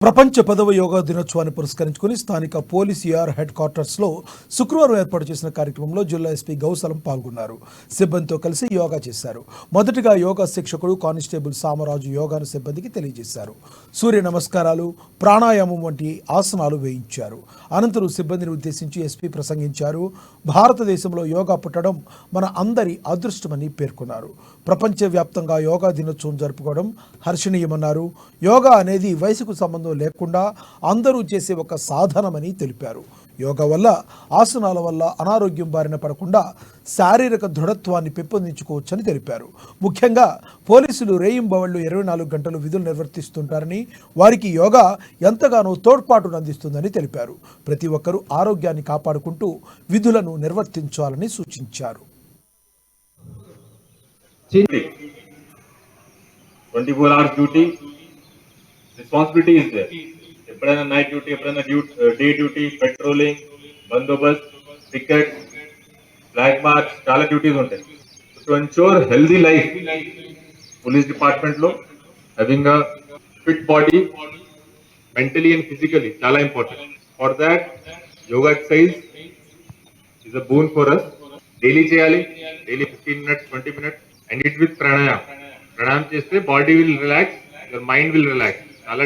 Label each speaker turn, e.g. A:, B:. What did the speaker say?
A: ప్రపంచ 10వ యోగా దినోత్సవాన్ని పురస్కరించుకుని స్థానిక పోలీస్ ఏఆర్ హెడ్ క్వార్టర్స్లో శుక్రవారం ఏర్పాటు చేసిన కార్యక్రమంలో జిల్లా ఎస్పీ గౌసలం పాల్గొన్నారు. సిబ్బందితో కలిసి యోగా చేశారు. మొదటగా యోగా శిక్షకుడు కానిస్టేబుల్ సామరాజు యోగాను సిబ్బందికి తెలియజేశారు. సూర్య నమస్కారాలు, ప్రాణాయామం వంటి ఆసనాలు వేయించారు. అనంతరం సిబ్బందిని ఉద్దేశించి ఎస్పీ ప్రసంగించారు. భారతదేశంలో యోగా పుట్టడం మన అందరి అదృష్టమని పేర్కొన్నారు. ప్రపంచవ్యాప్తంగా యోగా దినోత్సవం జరుపుకోవడం హర్షణీయమన్నారు. యోగా అనేది వయసుకు సంబంధం లేకుండా అందరూ చేసే ఒక సాధనమని తెలిపారు. యోగా వల్ల, ఆసనాల వల్ల అనారోగ్యం బారిన పడకుండా శారీరక దృఢత్వాన్ని పెంపొందించుకోవచ్చని తెలిపారు. ముఖ్యంగా పోలీసులు రేయింబవళ్లు 24 గంటలు విధులు నిర్వర్తిస్తుంటారని, వారికి యోగా ఎంతగానో తోడ్పాటును అందిస్తుందని తెలిపారు. ప్రతి ఒక్కరూ ఆరోగ్యాన్ని కాపాడుకుంటూ విధులను నిర్వర్తించాలని సూచించారు.
B: 24 hours duty responsibility is there. ఎప్పుడైనా నైట్ డ్యూటీ, ఎప్పుడైనా డే డ్యూటీ, పెట్రోలింగ్, బందోబస్త్, పికెట్, ఫ్లాగ్ మార్చ్, చాలా డ్యూటీస్ ఉంటాయి. To ensure healthy life police department లో having a fit body mentally and physically చాలా important. For that yoga exercise is a boon for us. Daily చేయాలి. Daily 15 minutes, 20 minutes and it with pranayama. Pranayama చేస్తే body will relax, your mind will relax. చాలా